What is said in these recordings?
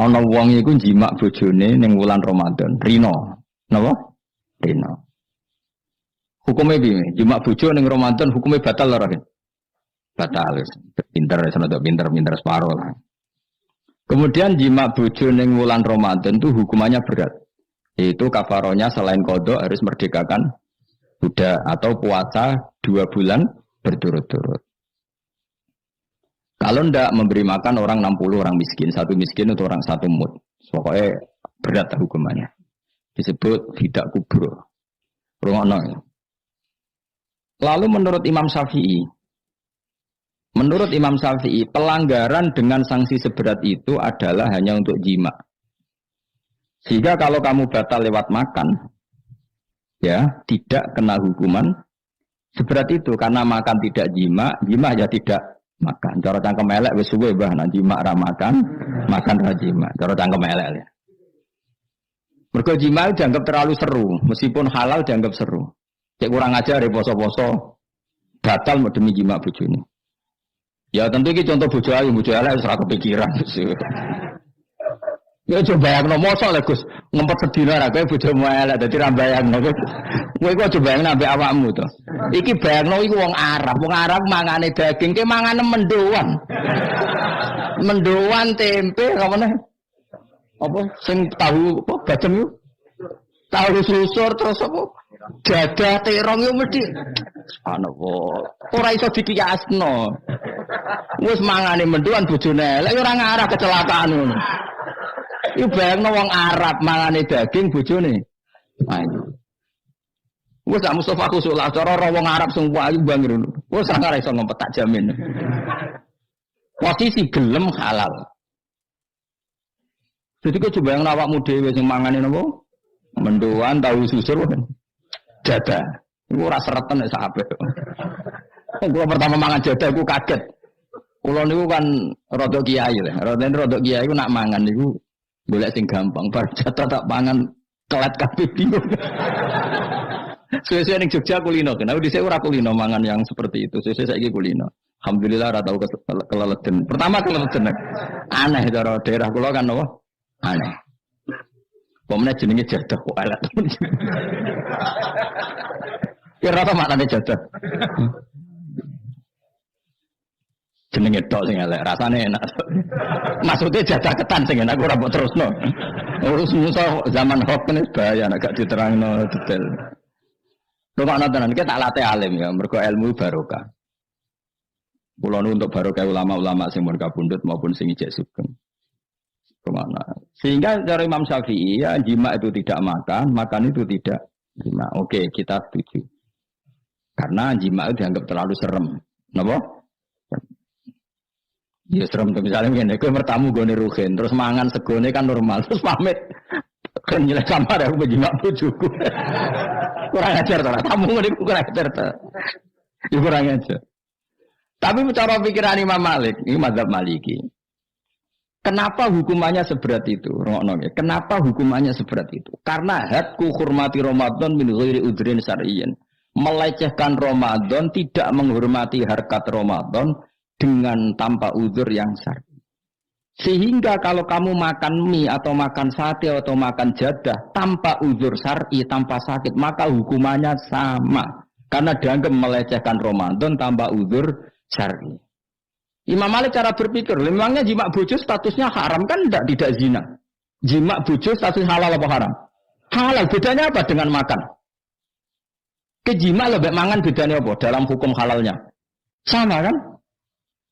ana wong iku jimak bojone ning wulan Ramadan, rina. Napa? Rina. Hukumnya piye? Jimak bojo ning Ramadan hukumnya batal ora? Batal. Pinter sanad pinter separo lah. Kemudian jimak bojo ning wulan Ramadan itu hukumannya berat. Itu kafaronya selain qada harus merdekakan budak atau puasa 2 bulan berturut-turut. Kalau ndak memberi makan orang 60 orang miskin, satu miskin untuk orang satu mud. Pokoknya berat hukumannya. Disebut tidak kubro. Rungono. Lalu menurut Imam Syafi'i, pelanggaran dengan sanksi seberat itu adalah hanya untuk jima. Sehingga kalau kamu batal lewat makan, ya tidak kena hukuman seberat itu karena makan tidak jima ya tidak makan. Cara cangkem elek wis suwe bah nanti mak ra makan ra jima. Cara cangkem elek ya. Mergo jima dianggap terlalu seru, meskipun halal dianggap seru. Cek kurang ajar ya poso-poso batal mau demi jima bojone. Ya tentu iki contoh bojo ayu, bojo elek wis ora kepikiran. Ya coba bayangno mosok lho Gus, ngempet sedina ra kowe bojomu elek dadi ra bayangno. Kowe kok coba bayangno ambek awakmu to. Iki bayangno iku wong Arab mangane daging, ke mangane mendoan. Mendoan tempe kamane. Apa sing tahu apa bacem yo? Tahu susur terus apa? Dadah terong yo mesti. Subhanallah. Ora iso dikiasno. Wis mangane mendoan bojone elek ora ngarah kecelakaan ngono. Iku bayangno wong Arab mangane daging bojone. Ayo. Wes gak Mustafa kusulah cara wong Arab sing ayu bangir. Wes ora iso ngempet tak jamin. Posisi gelem halal. Jadi kok coba yang awakmu dhewe sing mangane napa? Mendoan tahu susur kan. Jadah. Iku ora sereten sak apik. Gua pertama mangan jadah aku kaget. Kula niku kan rada kiai lho. Rada kiai ku nak mangan niku golek sing gampang, bar jatah tak pangan kelat kabeh bingung. Suwe-suwe ning Jogja kulino, kenapa dhisik ora kulino mangan yang seperti itu. Suwe-suwe saiki kulino. Alhamdulillah ora tau keleleden. Pertama keleleden. Aneh cara daerah kula kan apa? Aneh. Pomene jenenge jadah kok elek. Kira apa maknane jadah? Jenenge tok sing elek, rasane enak. Maksudnya jadah ketan sing enak ora mbok terusno. Urus musuh zaman hoax ini bahaya nek gak diterangno detail. Rumah tenan iki tak latih alim ya, mergo ilmu barokah. Kula untuk barokah ulama-ulama sing mun kabundut maupun sing ijek sugeng. Kemana? Sehingga dari Imam Syafi'i ya jima itu tidak makan itu tidak jima. Oke, kita setuju. Karena jima itu dianggap terlalu serem. Napa? Ya serem tuh misalnya ngene, kowe mertamu gone rugen, terus mangan segone kan normal, terus pamit. Kan nyelek kamar aku jima bojoku. Kurang ajar ta, tamu ngene kurang ajar ta. Ya kurang ajar. Tapi cara pikiran Imam Malik, ini mazhab Maliki. Kenapa hukumannya seberat itu? Kenapa hukumannya seberat itu? Karena hadku hormati Ramadan min ghairi udhrin syar'iyyin. Melecehkan Ramadan, tidak menghormati harkat Ramadan dengan tanpa udzur yang syar'i. Sehingga kalau kamu makan mie atau makan sate atau makan jadah tanpa udzur syar'i, tanpa sakit, maka hukumannya sama. Karena dianggap melecehkan Ramadan tanpa udzur syar'i. Imam Malik cara berpikir, memangnya jima bojo statusnya haram kan tidak zina. Jima bojo status halal apa haram? Halal, bedanya apa dengan makan? Kejima lebih mangan bedanya apa dalam hukum halalnya? Sama kan?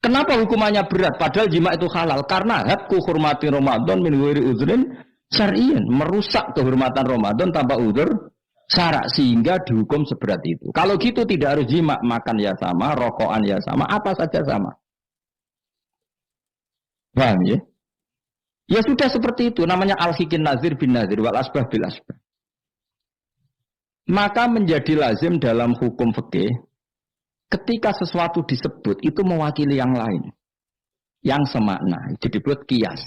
Kenapa hukumannya berat padahal jima itu halal? Karena hadku hormati Ramadan min ghairi udzrin syar'iyyin, merusak kehormatan Ramadan tanpa udzur syarak sehingga dihukum seberat itu. Kalau gitu tidak harus jima, makan ya sama, rokokan ya sama, apa saja sama. Paham ya? Ya sudah seperti itu, namanya al-hikin nazir bin nazir wal asbah bil asbah. Maka menjadi lazim dalam hukum fikih ketika sesuatu disebut itu mewakili yang lain yang semakna, jadi disebut kias.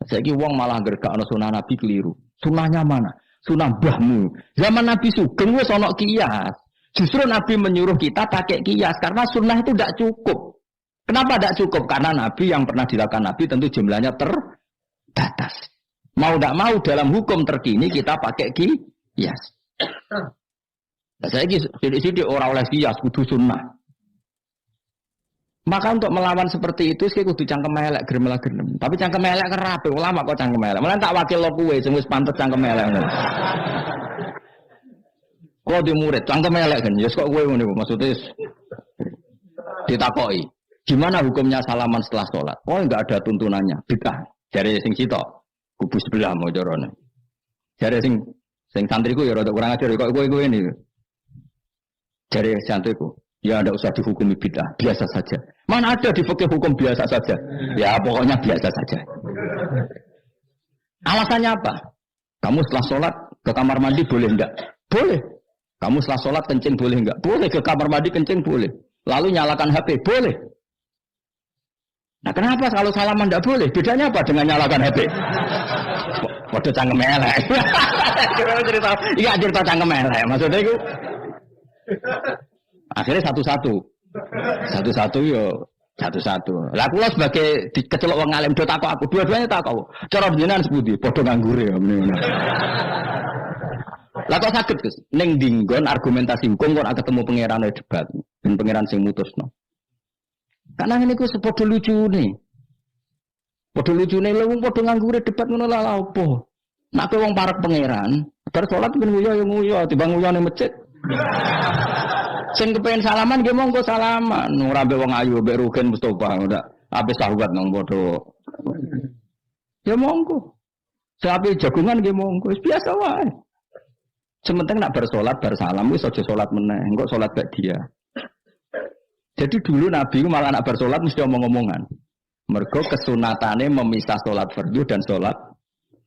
Saiki wong malah gergakno sunah Nabi keliru. Sunahnya mana? Sunah mbahmu. Zaman Nabi Sugeng wis ana kias. Justru Nabi menyuruh kita pakai kias karena sunnah itu tidak cukup. Kenapa tidak cukup? Karena Nabi yang pernah dilakukan Nabi tentu jumlahnya batas. Mau tidak mau dalam hukum terkini kita pakai kias. Nah, saya sidik orang oleh kias kudu sunnah. Maka untuk melawan seperti itu saya kudu cangkem elek gerem. Tapi cangkem elek kerape ulama kok cangkem elek. Malah tak wakil lo kuwe sing wis pantes cangkem elek. Kok di murid cangkem elek kan. Ya kok kowe ngene maksudnya ditakoki. Gimana hukumnya salaman setelah sholat? Oh enggak ada tuntunannya. Bid'ah. Jare sing sitok kubu sebelah mau jorone. Jare sing santriku ya rada kurang ajar kok kowe ini. Jare santriku ya tidak usah dihukumi bid'ah, biasa saja. Mana ada di fikih hukum biasa saja? Ya pokoknya biasa saja. Alasannya apa? Kamu setelah sholat ke kamar mandi boleh enggak? Boleh. Kamu setelah sholat kencing boleh enggak? Boleh. Ke kamar mandi kencing boleh. Lalu nyalakan HP boleh. Nah kenapa kalau salaman enggak boleh? Bedanya apa dengan nyalakan HP? Waduh cangkem elek. Iya cerita cangkem elek. Maksudnya itu akhirnya satu-satu yo satu-satu. Lah kula sebagai kecelok wong alim do takok aku, dua-duanya takok. Cara jenengan sepundi? Padha nganggure ya meneh. Lah kok saged Gus? Ning dinggon argumentasi hukum kok ketemu pangerane debat, ben pangeran sing mutusno. Karena ngene ku sepodo lucune. Padha lucune lho wong padha nganggure debat ngono lha opo? Nek wong parek pangeran, bar salat ben nguyo timbang nguyo ning masjid. Sing kepengin salaman nggih monggo salaman. Ora mbek wong ayu mbek Rugen Mustofa ndak habis sahabat nang padha. Ya monggo. Sapi jagungan nggih monggo, wis biasa wae. Sementing nak bersolat bersalam wis aja salat meneh, engko salat bak dia. Jadi dulu Nabi malah nak bersolat mesti omong-omongan. Mergo kesunatane memisah salat fardu dan salat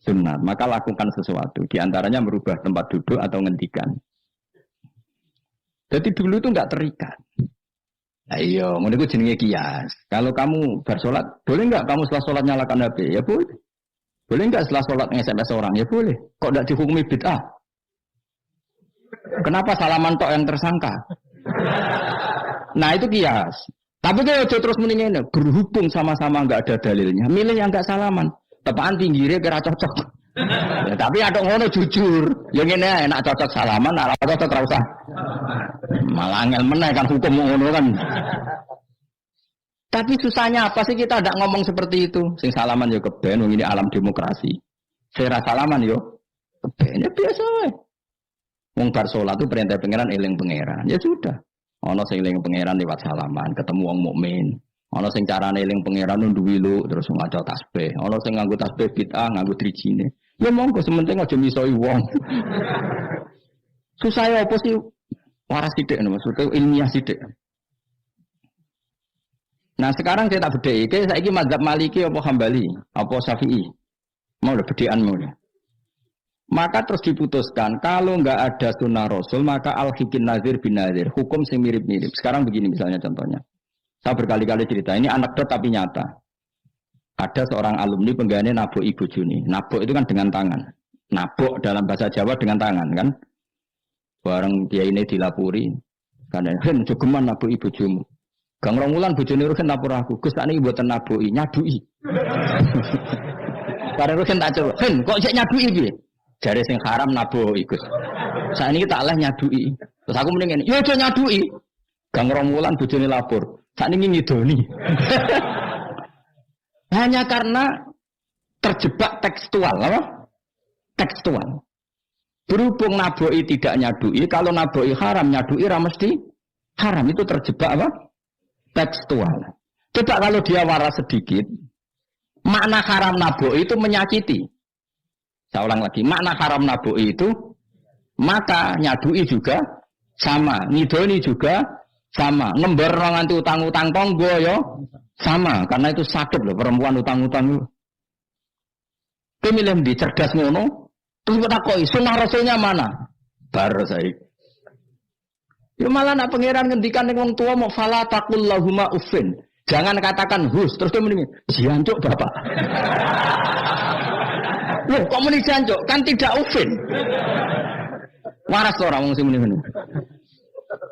sunat. Maka lakukan sesuatu, di antaranya merubah tempat duduk atau ngendikan. Jadi dulu itu enggak terikat. Ayo, ngono iku jenenge kias. Kalau kamu bersolat, boleh enggak kamu setelah sholat nyalakan HP? Ya boleh. Boleh enggak setelah sholat nge-SMS orang? Ya boleh. Kok enggak dihukumi bid'ah? Kenapa salaman tok yang tersangka? Nah itu kias. Tapi kalau terus mendingin, berhubung sama-sama enggak ada dalilnya, milih yang enggak salaman. Tepaan pinggirnya kira cocok. Ya, tapi ada ngono jujur. Yang ini enak cocok salaman, ora cocok ora usah. Malah angel meneh kan hukum ngono kan. Tapi susahnya apa sih kita tidak ngomong seperti itu? Sing salaman yo keben, wong ini alam demokrasi. Saya salaman yo keben ya biasa wae. Wong bar salat itu perintah pangeran eling pangeran. Ya sudah. Ana sing eling pangeran lewat salaman, ketemu wong mukmin. Ana sing carane eling pangeran nduwi lu terus ngaca tasbih. Ana sing nganggo tasbih bid'ah, nganggo drijine. Ya monggo sementing aja misoi wong. Susah ya apa sih? Waras sithik maksudnya ilmiah sithik. Nah sekarang saya tak bedheki, saiki mazhab Maliki apa Hambali, apa Syafi'i. Mau bedekanmu ya. Maka terus diputuskan kalau enggak ada sunnah Rasul maka al-hikin nazir bin nazir, hukum sing mirip-mirip. Sekarang begini misalnya contohnya. Saya berkali-kali cerita, ini anekdot tapi nyata. Ada seorang alumni penggaweane nabok ibu Juni. Nabok itu kan dengan tangan. Nabok dalam bahasa Jawa dengan tangan kan. Bareng dia ini dilapuri. Karena hen jogeman nabok ibu Jumu. Gang rong wulan bojone Rugen lapor aku. Gus sakniki mboten naboki, nyaduki. Bareng Rugen tak coba. Hen kok sik nyaduki piye? Jare sing haram naboki Gus. Sakniki tak leh nyaduki. Terus aku mending ngene, yo aja nyaduki. Gang rong wulan bojone lapor. Sakniki ngidoni. Hanya karena terjebak tekstual, apa? Tekstual. Berhubung naboi tidak nyadui, kalau naboi haram nyadui mesti haram, itu terjebak apa? Tekstual. Coba kalau dia waras sedikit, makna haram naboi itu menyakiti. Saya ulang lagi, makna haram naboi itu maka nyadui juga sama, ngidoni juga sama, ngember nganti utang-utang tonggo yo sama, karena itu sakit loh perempuan utang-utang. Pemilih di cerdas ngono, terus kita koi sunnah rasulnya mana? Bar saya. Ya malah nak pangeran ngendikan ning wong tua mau fala taqul lahuma uffin. Jangan katakan hus, terus dia mending jancuk bapak. Loh, kok muni jancuk? Kan tidak uffin. Waras orang wong sing muni.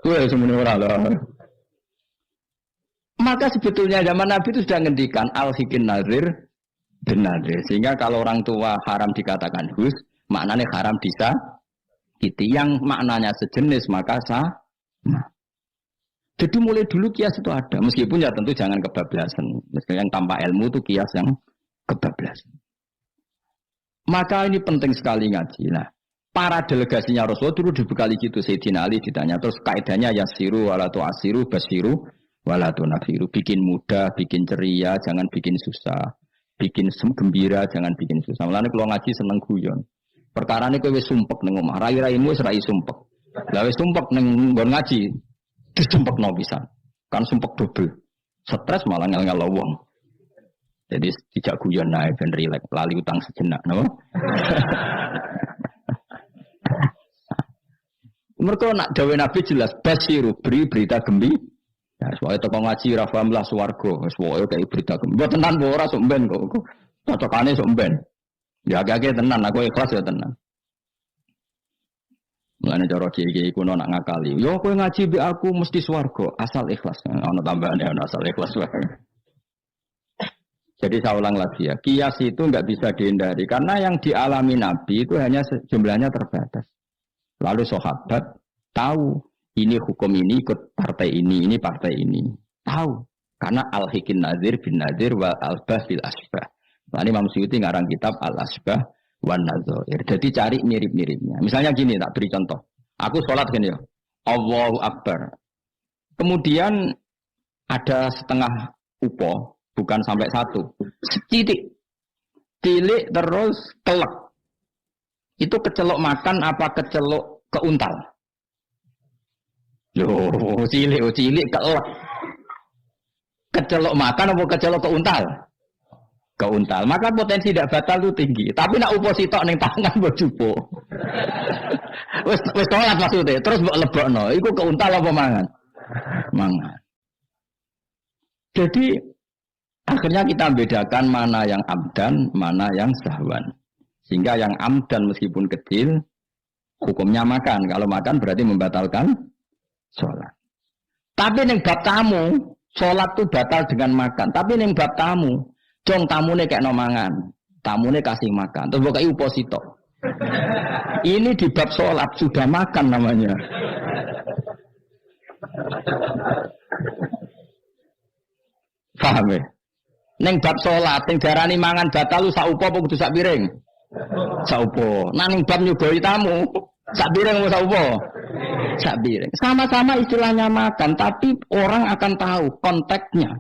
Kuwi sing muni ora lho. Maka sebetulnya zaman Nabi itu sudah ngendikan al-hikin nazir Benar deh. Sehingga kalau orang tua haram dikatakan hus, maknanya haram disakiti. Yang maknanya sejenis maka sah. Nah. Jadi mulai dulu kias itu ada. Meskipun ya tentu jangan kebablasan. Meskipun yang tanpa ilmu itu kias yang kebablasan. Maka ini penting sekali ngaji. Nah, para delegasinya Rasulullah dulu dibekali gitu. Sayyidina Ali ditanya. Terus kaidahnya yasiru walatu asiru basiru walatu nafiru. Bikin mudah, bikin ceria, jangan bikin susah. Bikin gembira, jangan bikin susah. Mulane kalau ngaji seneng guyon. Perkara ini kowe wis sumpek ning omah, rai-raimu wis rai sumpek. Lah wis sumpek ning nggon ngaji, disumpekno pisan. Kan sumpek double. Stres malah ngel-ngel wong. Jadi tidak guyon nae ben rileks, lali utang sejenak, no. Mereka nak dawe Nabi jelas basiru beri berita gembira. Ya, soalnya toko ngaji rafamlah swargo, soalnya kayak berita gembira. Buat tenan ora sok ben kok. Cocokane sok ben. Ya agak-agak tenan, aku ikhlas ya tenan. Mulane cara kiai kuno nak ngakali. Yo kowe ngaji be aku mesti swarga, asal ikhlas. Ana tambahane ana asal ikhlas wae. Jadi saya ulang lagi ya, kias itu enggak bisa dihindari karena yang dialami Nabi itu hanya jumlahnya terbatas. Lalu sahabat tahu ini hukum ini ikut partai ini partai ini. Tahu karena al-hikin nazir bin nazir wa al-bas bil asbah. Nah, ini Imam Suyuti ngarang kitab al-asbah wan nazair. Jadi cari mirip-miripnya. Misalnya gini, tak beri contoh. Aku sholat gini ya. Allahu Akbar. Kemudian ada setengah upo, bukan sampai satu. Setitik. Tilik terus kelek. Itu kecelok makan apa kecelok keuntal? Yo, cilik kelek. Kecelok makan apa kecelok keuntal? Keuntal. Maka potensi tidak batal itu tinggi. Tapi nak upo sitok ning tangan mbok jupo. Wis sholat maksudnya. Terus mbok lebokno. Iku keuntal apa mangan? Mangan. Jadi akhirnya kita bedakan mana yang amdan, mana yang sahwan. Sehingga yang amdan meskipun kecil hukumnya makan. Kalau makan berarti membatalkan sholat. Tapi ning bab tamu, sholat itu batal dengan makan. Tapi ning bab tamu, jong tamune kayak nomangan, tamune kasih makan, terus bukai uposito. Ini di bab sholat sudah makan namanya. Paham ya? Neng bab sholat, neng darani mangan batal lu sak upo apa kudu sak piring? Sak upo. Nah neng bab nyugoi tamu, sak piring apa sak upo? Sak piring. Sama-sama istilahnya makan, tapi orang akan tahu konteksnya.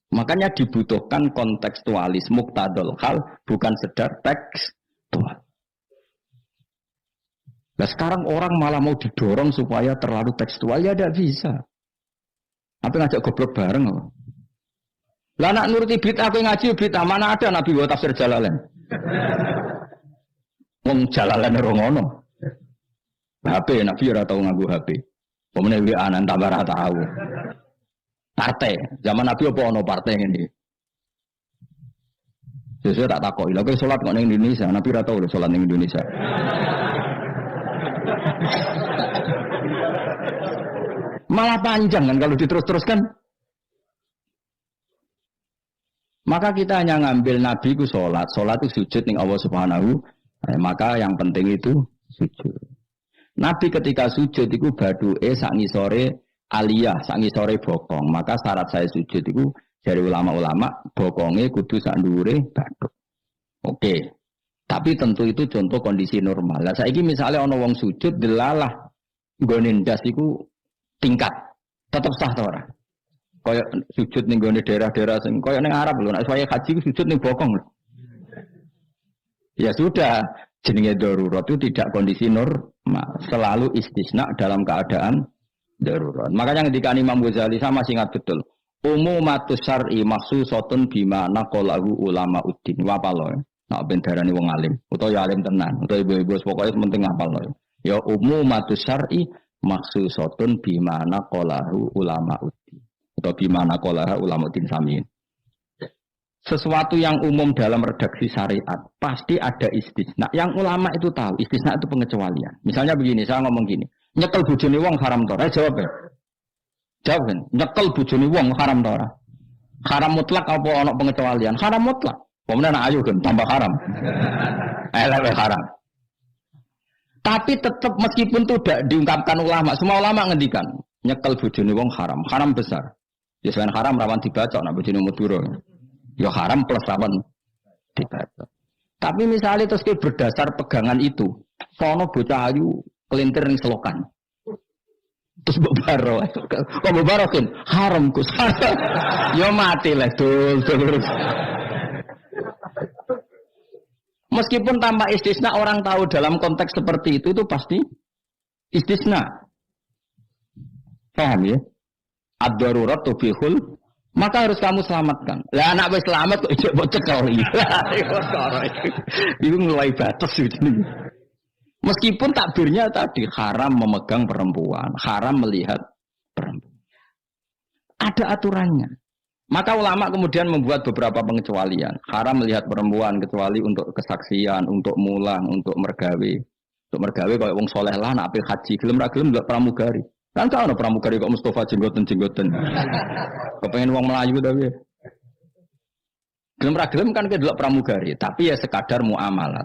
Makanya dibutuhkan kontekstualis muktadul hal, bukan sedar tekstual. Nah sekarang orang malah mau didorong supaya terlalu tekstual, ya tidak bisa. Apa ngajak goblok bareng? Lah nak nuruti bid'ah aku ngaji bid'ah, mana ada Nabi wa tafsir Jalalain? Wong Jalalain ora ngono. HP Nabi ora tau nganggo HP. Pemene WA-an tambah ora tau. Partai, zaman Nabi apa ono partai ngene. Sesuai tak takoki, lha kowe salat kok ning Indonesia, Nabi ora tau lho salat ning Indonesia. Malah panjang kan kalau diterus-teruskan. Maka kita hanya ngambil Nabi ku salat, salat itu sujud ning Allah Subhanahu, maka yang penting itu sujud. Nabi ketika sujud itu baduke sak ngisore aliyah sangi sore bokong, maka syarat saya sujud itu dari ulama-ulama bokongnya kudu sak ndure bathuk. Oke. Tapi tentu itu contoh kondisi normal. Lah saiki misalnya ana wong sujud delalah nggone ndas iku tingkat. Tetep sah ta ora? Kaya sujud ning nggone daerah-daerah sing kaya ning Arab lho, nek saya haji sujud ning bokong lho. Ya sudah, jenenge darurat itu tidak kondisi normal, selalu istisna dalam keadaan darurat. Makanya ketika Imam Ghazali sama ingat betul. Umumatus syar'i makhsusatun bima naqalahu ulama uddin. Wa palo. Nak ben darani wong alim, utawa ya alim tenan, utawa ibu-ibu pokoke penting ngapal lho. Ya umumatus syar'i makhsusatun bima naqalahu ulama uddin. Utawa bima naqalahu ulama uddin samiin. Sesuatu yang umum dalam redaksi syariat pasti ada istisna. Yang ulama itu tahu, istisna itu pengecualian. Misalnya begini, saya ngomong gini. Nyekel bojone wong haram ta ora? Jawab ya. Jawab kan. Nyekel bojone wong haram ta ora? Haram mutlak apa ana pengecualian? Haram mutlak. Pemenang ayu kan tambah haram. Elek haram. Tapi tetap meskipun itu tidak diungkapkan ulama, semua ulama ngendikan nyekel bojone wong haram, haram besar. Ya selain haram rawan dibaca nak bojone Madura. Ya haram plus rawan dibaca. Tapi misalnya terus berdasar pegangan itu, sono bocah ayu kelintir ning selokan. Terus mbok baro. Kok mbok baro kan haram Gus. Ya mati lah dul. Meskipun tanpa istisna orang tahu dalam konteks seperti itu pasti istisna. Paham ya? Ad-darurat tubihul, maka harus kamu selamatkan. Lah anak wis selamat kok ijek mbok cekel iki. Iku mulai batas itu. Meskipun takbirnya tadi haram memegang perempuan, haram melihat perempuan. Ada aturannya. Maka ulama kemudian membuat beberapa pengecualian. Haram melihat perempuan kecuali untuk kesaksian, untuk mulang, untuk mergawe. Untuk mergawe kalau wong soleh lah nak apik haji, gelem ra gelem ndelok pramugari. Kan kau ana pramugari kok Mustafa jenggoten-jenggoten. Kepengen wong Melayu tapi. Gelem ra gelem kan ke delok pramugari, tapi ya sekadar muamalah.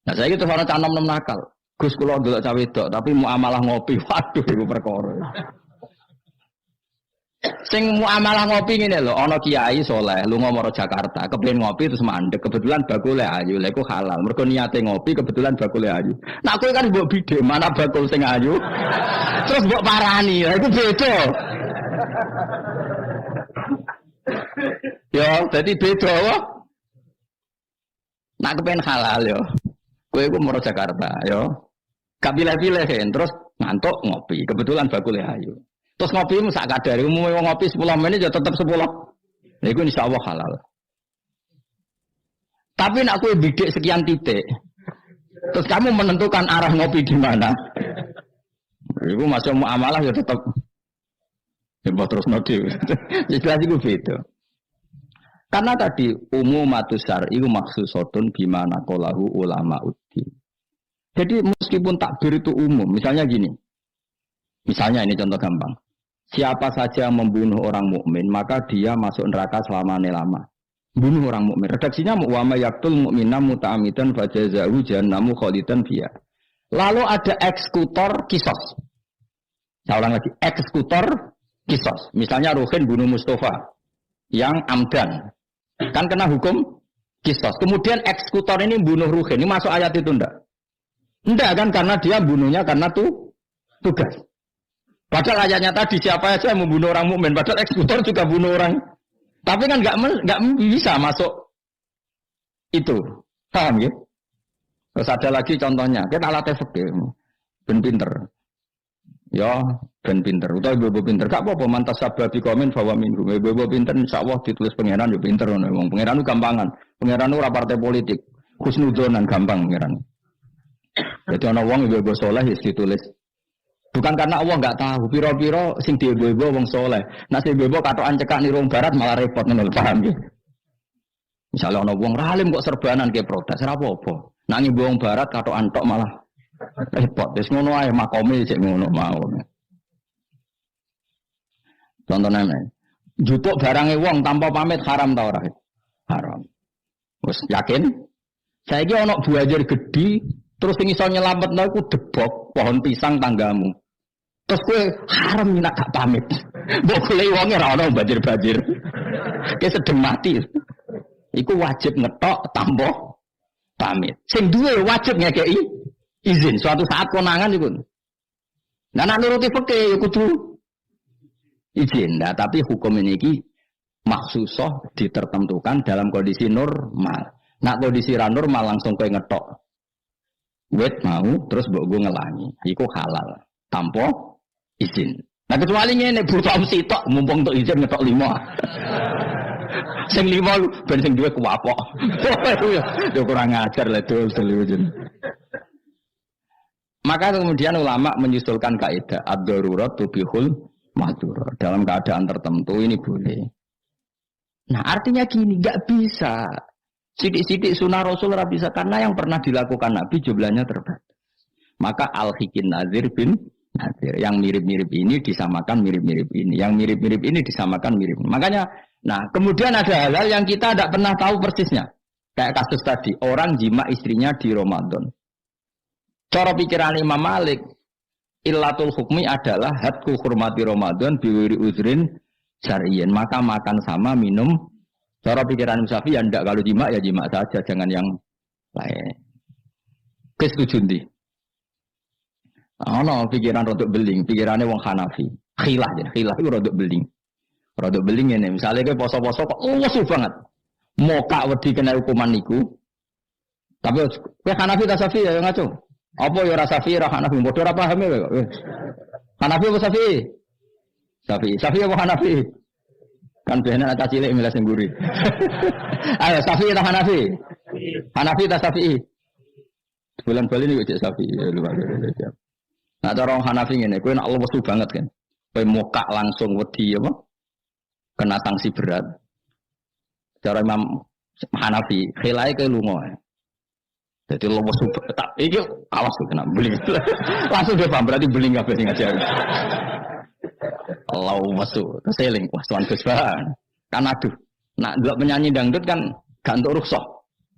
Nah saya gitu orang canom nem nakal. Gus kula delok cawe wedok, tapi muamalah ngopi. Waduh iku perkara. Sing muamalah ngopi ngene lho, ana kiai saleh lunga maro Jakarta, kepengin ngopi terus mandek, kebetulan bakule ayu, lha iku halal. Mergo niate ngopi kebetulan bakule ayu. Nak kowe kan mbok bidhe, mana bakul sing ayu. Terus mbok parani, lha iku beda. Yo, dadi beda wae. Nak kepengin halal yo. Kowe iku maro Jakarta yo. Gak pilih-pilih terus ngantuk ngopi, kebetulan bakule ayu. Terus ngopi mu sak kadare, umumnya ngopi 10 menit ya tetap 10. Nah itu insyaallah halal. Tapi nak kowe bidik sekian titik. Terus kamu menentukan arah ngopi di mana. Iku masuk muamalah ya tetap ya terus nodi. Jelas iku beda. Karena tadi umumatus syar'i iku maksusatun bimana qalahu ulama uddin. Jadi meskipun takbir itu umum, misalnya gini. Misalnya ini contoh gampang. Siapa saja yang membunuh orang mukmin maka dia masuk neraka selama-lama. Bunuh orang mukmin. Redaksinya wa may yaqtul mu'mina muta'ammidan fajazaa'u jahannamu khalidan fiha. Lalu ada eksekutor kisos. Saya ulang lagi, eksekutor kisos. Misalnya Ruhin bunuh Mustafa yang amdan. Kan kena hukum kisos. Kemudian eksekutor ini bunuh Ruhin. Ini masuk ayat itu enggak? Enggak kan karena dia bunuhnya karena tugas. Padahal ayatnya tadi siapa aja yang membunuh orang mukmin, padahal eksekutor juga bunuh orang. Tapi kan nggak bisa masuk itu, paham ya? Terus ada lagi contohnya, kita alat fikih, ben pinter, ya ben pinter, atau ibu pinter, gak apa-apa mantas sababi komen bahwa minggu, ibu pinter, insya Allah ditulis pangeran, ya pinter, pangeran itu gampangan, pangeran itu partai politik, khusnudonan gampang pangeran. Jadi orang wong ibu soleh ditulis. Bukan karena Allah nggak tahu, piro-piro sing diibu-ibu wong soleh. Nah si ibu katokan cekak nih rong barat malah repot nih, paham ya? Misalnya ono wong ralim kok serbanan kayak protes, apa-apa. Nah ibu wong barat katokan tok malah repot. Terus ngono ae makome cek ngono mau. Contohnya nih, jutuk barangnya wong tanpa pamit haram tau ora? Haram. Wes yakin? Saiki ono buajar gede, terus sing iso nyelametno iku debok pohon pisang tanggamu. Terus kowe haram nak gak pamit. Mbok golek wonge ora ono banjir-banjir. Kayak sedeng mati. Iku wajib ngetok tanpa pamit. Sing duwe wajib ngekeki izin suatu saat konangan iku. Nah nek nuruti fikih ya kudu izin. Nah, tapi hukum ini iki maksusah ditertentukan dalam kondisi normal. Nak kondisi ra normal langsung kowe ngetok. Wet mau terus mbok go ngelangi. Iku halal tanpa izin. Nah kecuali ngene butuh sitok mumpung untuk izin ngetok 5. Sing 5 ben sing duwe kuwapok. Ya kurang ajar lah dul izin. Maka kemudian ulama menyusulkan kaidah ad-darurat tubihul mahdzur. Dalam keadaan tertentu ini boleh. Nah artinya gini, enggak bisa. Sidik-sidik sunnah Rasul bisa karena yang pernah dilakukan Nabi jumlahnya terbatas. Maka al-hikin nazir bin nadir. Yang mirip-mirip ini disamakan mirip-mirip ini. Yang mirip-mirip ini disamakan mirip. Makanya, nah kemudian ada hal-hal yang kita tidak pernah tahu persisnya. Kayak kasus tadi, orang jima istrinya di Ramadan. Cara pikiran Imam Malik, illatul hukmi adalah hadku hurmati Ramadan biwiri uzrin syar'iyyin. Maka makan sama, minum. Cara pikiran Syafi'i ya enggak, kalau jima ya jima saja, jangan yang lain. Kesetujuan di. No, pikiran rodok beling, pikirannya wong Hanafi. Khilah itu rodok beling. Rodok beling ini, misalnya ke poso-poso kok lesu banget. Moka wedi kena hukuman niku. Tapi kowe Hanafi ta Syafi'i ya ngaco. Apa ya ora Syafi'i ra Hanafi, padha ora paham ya kok. Hanafi apa Syafi'i? Syafi'i apa Hanafi? Kan biasanya anak cilik milih sing guri. Ayo Syafi'i ta Hanafi? Hanafi ta Syafi'i? Bulan-bulan ini cek Syafi'i. Nah cara orang Hanafi ngene, kowe nek lesu banget kan. Kowe moka langsung wedi apa? Kena sanksi berat. Cara Imam Hanafi, khilai ke lunga. Jadi lesu tak iki awas kena beling. Langsung dia paham berarti beling kabeh sing ngajar. Allah masuk, terseling, wah tuan kesbahan. Kan aduh, nak delok penyanyi dangdut kan gak untuk rukhsah.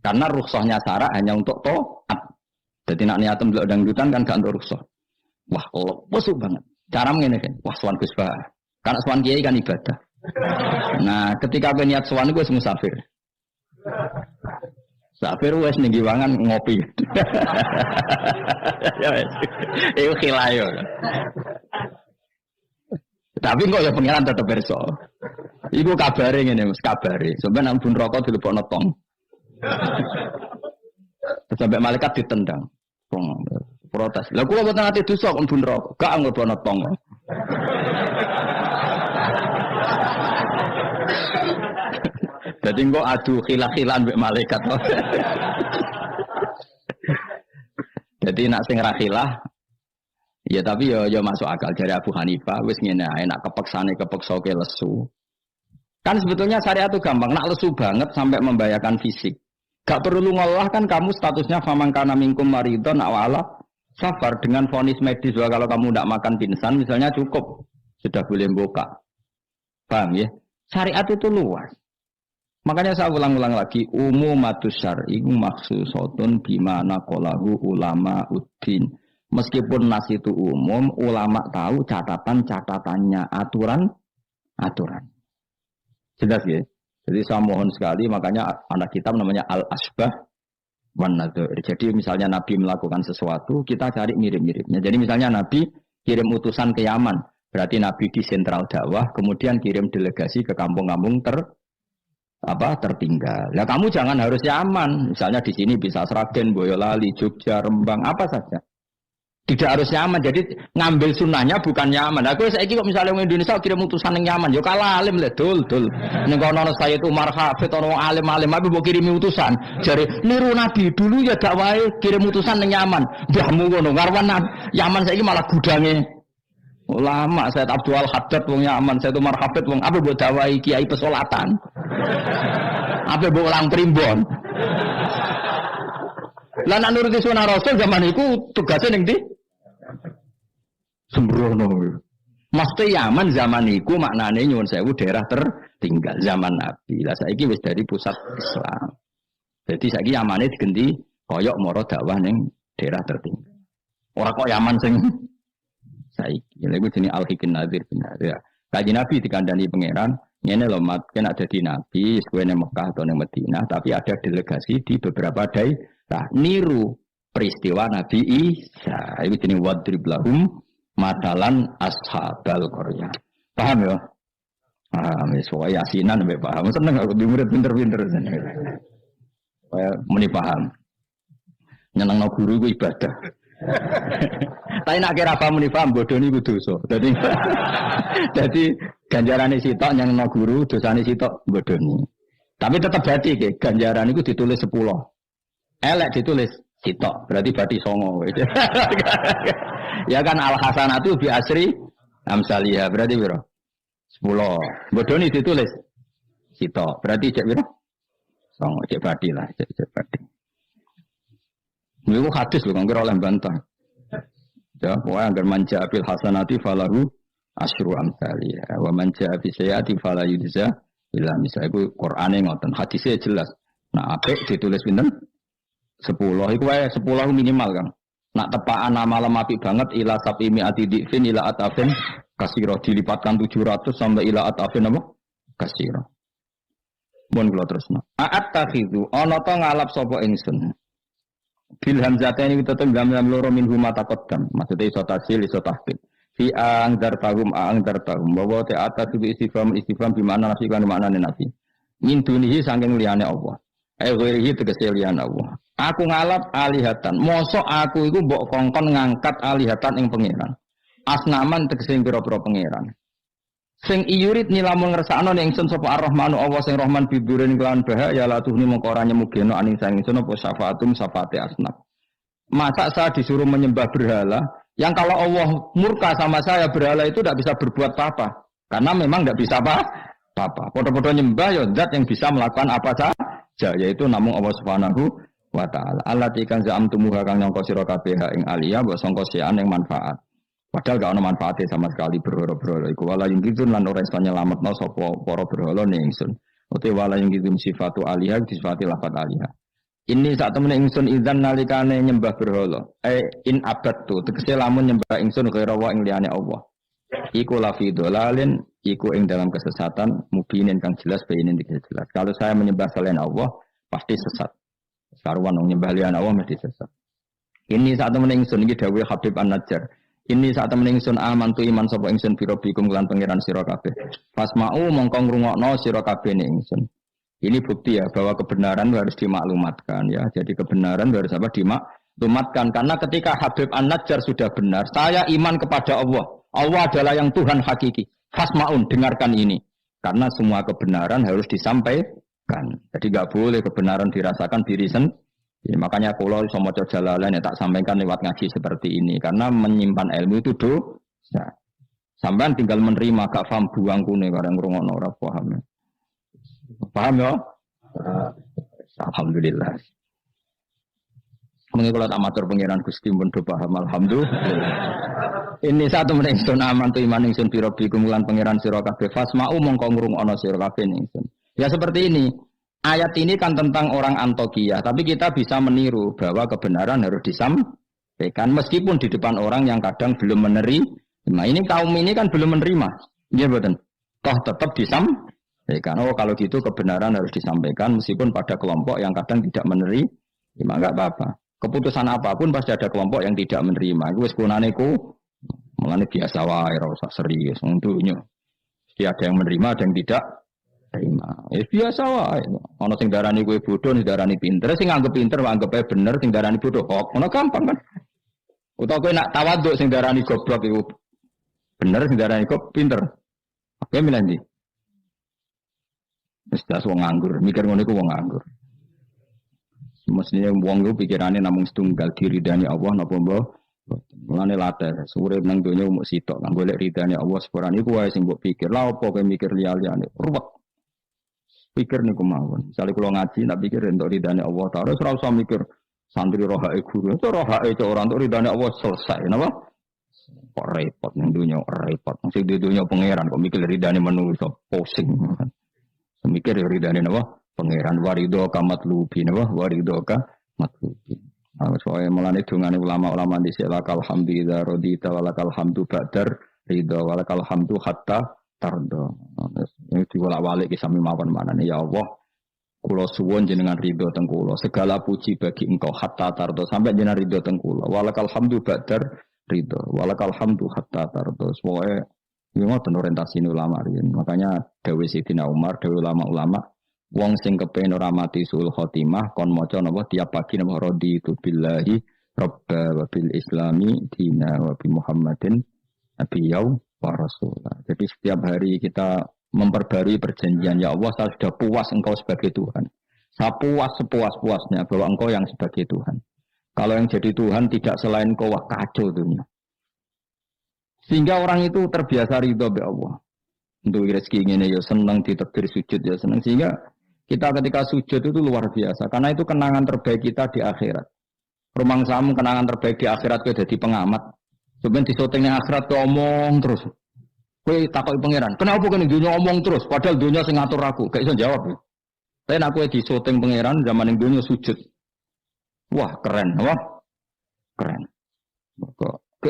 Karena rukhsahnya syarak hanya untuk taat. Jadi nak niatem delok dangdutan kan gak untuk rukhsah. Wah, Allah masuk banget. Cara ngene kan, wah tuan kesbahan. Karena tuan kiai kan ibadah. Nah, ketika kowe niat sowan iku wis musafir. Musafir wis ning giwangan ngopi. Ya wis. Iku khilayo. Tapi kok ya pengiran tetep berso. Iku kabare ngene, Mas, kabare. Sampeyan nang bun rokok dilebokno tong. Sampai malaikat ditendang. Protes. Lah kula mboten ate dosa kok bun rokok. Gak nglebokno tong. Jadi kok adu khilah-khilan mbek malaikat. Jadi nak sing ra khilah ya tapi ya masuk akal dari Abu Hanifah wis ngene ae nak kepeksa ke lesu. Kan sebetulnya syariat itu gampang, nak lesu banget sampai membahayakan fisik. Gak perlu ngolah kan kamu statusnya famangkana minkum maridon awala safar dengan vonis medis bahwa kalau kamu tidak makan pingsan misalnya cukup sudah boleh buka. Paham ya? Syariat itu luas. Makanya saya ulang-ulang lagi umumatus syar'i maksusotun bimana qalahu ulama uddin. Meskipun nas itu umum, ulama tahu catatan-catatannya, aturan. Jelas ya? Jadi saya mohon sekali, makanya anak kitab namanya Al-Asbah wan Nadzair. Jadi misalnya Nabi melakukan sesuatu, kita cari mirip-miripnya. Jadi misalnya Nabi kirim utusan ke Yaman, berarti Nabi di sentral dakwah, kemudian kirim delegasi ke kampung-kampung tertinggal. Nah kamu jangan harus Yaman, misalnya di sini bisa Sragen, Boyolali, Jogja, Rembang, apa saja. Tidak harus Yaman, jadi ngambil sunnahnya bukan Yaman. Aku saiki kok misalnya orang Indonesia kirim utusan yang Yaman, yo kalah alim le dul. Ning kono Sayyid Umar Hafid ono alim-alim tapi mbok kirimi utusan. Jare niru Nabi dulu ya dakwahe kirim utusan ning Yaman. Mbahmu ngono ngarwan Yaman saiki malah gudange ulama. Sayyid Abdul Haddad wong Yaman, Sayyid Umar Hafid wong apa mbok dakwahi kiai pesolatan. Apa mbok ulang primbon. Lah nek nuruti sunah Rasul zaman iku tugasnya ning ndi? Sembrono. Mesti Yaman zaman iku maknane nyuwun sewu daerah tertinggal zaman Nabi. Lah saiki wis dari pusat Islam. Jadi saiki Yamane digenti koyok moro dakwah ning daerah tertinggal. Ora kok Yaman sing saiki. Lha iku jenenge Al-Hikin Nazir bin Nazir. Kaji Nabi dikandani pangeran, ngene lho mat kena dadi nabi, kowe ning Mekah atau ning Madinah, tapi ada delegasi di beberapa daerah niru peristiwa Nabi Isa. Iku jenenge wadrib lahum matalan ashabal qaryah. Paham ya? Paham wis wae yasinan mbek paham. Seneng aku di murid pinter-pinter seneng. Kaya muni paham. Nyenengno guru iku ibadah. Tapi nek kira paham muni paham bodoni iku dosa. Dadi ganjarane sitok nyenengno guru, dosane sitok bodoni. Tapi tetap berarti ke ganjaran iku ditulis 10. Elek ditulis sitok, berarti berarti songo. Ya kan al hasanatu bi asri amsaliyah, berarti piro? 10. Bodoni ditulis sitok, berarti cek piro? Songo, cek berarti lah, cek berarti. Niku hadis lho kang kira oleh bantah. Ya, pokoknya agar manja bil hasanati falahu asyru amsalih. Wa manja bi sayyiati fala yujza illa misal iku Qur'ane ngoten, hadisnya jelas. Nah, apik ditulis pinten? 10. Iku wae 10 minimal, Kang. Nak tepaan malam apik banget ila sabimi atidifin ila atafin kasiro dilipatkan 700 sampai ila atafin apa? Kasiro. Mun kula terusno. A'at takhidu ana ta ngalap sapa ingsun. Bil hamzataini tetep gam-gam loro min huma taqaddam. Maksudnya iso tasil iso tahqiq. Fi angdartahum bahwa ta atas istifham bi makna nafi kan maknane nafi. Min dunihi saking liyane Allah. Ghairihi tegese liyane Allah. Aku ngalap alihatan. Mosok aku iku mbok kongkon ngangkat alihatan ing pangeran. Asnaman tegese pira-pira pangeran. Sing iyurit nilamun ngersakno ning ingsun sapa Ar-Rahmanu Allah sing Rahman bidurin kelawan bahaya la tuhni mongko ora nyemugeno aning sang ingsun apa syafaatum syafaate asnaf. Masa saya disuruh menyembah berhala yang kalau Allah murka sama saya berhala itu tidak bisa berbuat apa-apa karena memang tidak bisa apa-apa. Podo-podo nyembah ya zat yang bisa melakukan apa saja yaitu namung Allah Subhanahu wa taala. Allati kan za'amtumuha kang nyangka sira kabeh ing aliyah mbok sangka sian ing manfaat. Padahal gak ada manfaatnya sama sekali berhala-berhala. Iku wala yang gitu lan ora iso nyelametno sapa para berhala ning ingsun. Uti wala yang gitu sifatu alihah disifati lafat alihah. Ini saat temen ingsun idzan nalikane nyembah berhala. In abadtu tegese lamun nyembah ingsun kaya wa ing liyane Allah. Iku lafi dolalin, iku ing dalam kesesatan mubinin kang jelas bayinin jelas. Kalau saya menyembah selain Allah pasti sesat. Sarwan nyembah liyane Allah mesti sesat. Ini saat temen ingsun iki dawuh Habib An-Najjar. Ini saat temen ingsun amantu iman sapa ingsun birobikum lan pangeran sira kabeh. Fasma'u mongko ngrungokno sira kabeh ning ingsun. Ini bukti ya bahwa kebenaran harus dimaklumatkan ya. Jadi kebenaran harus apa dimaklumatkan karena ketika Habib An-Najjar sudah benar, saya iman kepada Allah. Allah adalah yang Tuhan hakiki. Fasma'un dengarkan ini. Karena semua kebenaran harus disampaikan. Jadi enggak boleh kebenaran dirasakan diri sendiri. Ya, makanya kalau iso maca Jalalain ya tak sampaikan lewat ngaji seperti ini karena menyimpan ilmu itu dosa. Sampean tinggal menerima gak paham buang kune barang ngrungokno ora paham. Paham ya? Alhamdulillah. Mengko kula tak matur pangeran Gusti mun do paham alhamdulillah. Ini satu meneh sun aman tu iman ingsun biro bikum lan pangeran sira kabeh fasma'u mongko ngrungokno sira kabeh ingsun. Ya seperti ini. Ayat ini kan tentang orang Antioquia, tapi kita bisa meniru bahwa kebenaran harus disampaikan meskipun di depan orang yang kadang belum menerima. Nah ini kaum ini kan belum menerima, iya betul. Toh tetap disampaikan. Oh kalau gitu kebenaran harus disampaikan meskipun pada kelompok yang kadang tidak menerima, enggak apa-apa. Keputusan apapun pasti ada kelompok yang tidak menerima. Itu sekunane ku, mulane biasa wae, ora usah serius untuknya. Mesti ada yang menerima, ada yang tidak. Ya biasa wae. Ana sing darani kowe bodoh, sing darani pinter, sing anggap pinter anggap ae bener, sing darani bodoh kok. Ono gampang kan. Utawa kowe nak tawaduk sing darani goblok iku bener, sing darani kok pinter. Oke milih ndi? Wis das wong nganggur, mikir ngono iku wong nganggur. Mestinya wong iku pikirane namung setunggal diridani Allah napa mbah. Mulane latar, urip nang donya umuk sitok, kang golek ridane Allah sepurane iku wae sing mbok pikir. Lah apa kowe mikir liya-liyane? Ruwet. Pikir niku mawon. Misale kula ngaji tak pikir entuk ridane Allah Ta'ala, ora usah mikir santri rohae guru. Itu rohae cok ora entuk ridane Allah selesai, napa? Kok repot ning dunya, repot. Sing di dunya pangeran kok mikir ridane manusa, pusing. Mikir ridane napa? Pangeran warido kamat lubi napa? Warido ka matlubi. Soale mulane dungane ulama-ulama dhisik lakal hamdu idza radita walakal hamdu ba'dar ridha walakal hamdu hatta tardo. Ini diwolak-walik ki sami mawon manane ya Allah. Kula suwun jenengan ridho teng kula. Segala puji bagi Engkau hatta tardo sampai jenengan ridho teng kula. Walakal hamdu ba'dar ridho. Walakal hamdu hatta tardo. Semoga iki ngoten orientasi ulama riyen. Makanya dawuh Sayyidina Umar, dawuh ulama-ulama, wong sing kepengin ora mati sul khotimah kon maca napa tiap pagi napa raditu billahi rabba wa bil islami dina wa bi Muhammadin nabiyyu wa rasulah. Jadi setiap hari kita memperbarui perjanjian, ya Allah saya sudah puas Engkau sebagai Tuhan. Saya puas sepuas-puasnya bahwa Engkau yang sebagai Tuhan. Kalau yang jadi Tuhan tidak selain Engkau, wah kacau dunia. Sehingga orang itu terbiasa ridho be Allah. Untuk rezeki ini ya senang ditakdir sujud ya senang. Sehingga kita ketika sujud itu luar biasa. Karena itu kenangan terbaik kita di akhirat. Rumang samu kenangan terbaik di akhirat itu jadi pengamat. Sebenarnya disoting yang akhirat ke omong terus. Kowe takoki pangeran, kenapa kene dunia omong terus padahal dunia sing ngatur aku, gak iso jawab. Tapi aku disoting pangeran zaman yang dunia sujud. Wah, keren, wah. Keren.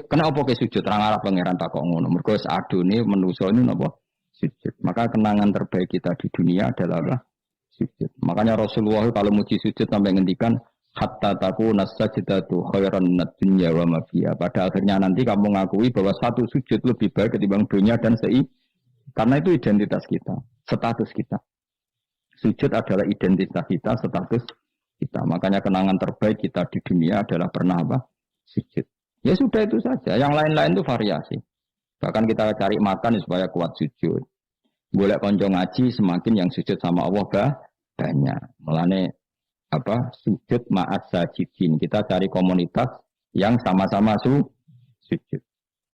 Kenapa ke sujud? Terang arah pangeran takok ngono. Mergo wis adune manusa ini napa? Sujud. Maka kenangan terbaik kita di dunia adalah apa? Sujud. Makanya Rasulullah kalau muji sujud sampai ngendikan hatta takuna sajdatu khairan minad dunya wa ma fiha. Pada akhirnya nanti kamu mengakui bahwa satu sujud lebih baik ketimbang dunia dan karena itu identitas kita, status kita. Sujud adalah identitas kita, status kita. Makanya kenangan terbaik kita di dunia adalah pernah apa? Sujud. Ya sudah itu saja. Yang lain-lain itu variasi. Bahkan kita cari makan supaya kuat sujud. Boleh konco ngaji semakin yang sujud sama Allah banyak. Mulane apa sujud ma'as sajidin. Kita cari komunitas yang sama-sama sujud.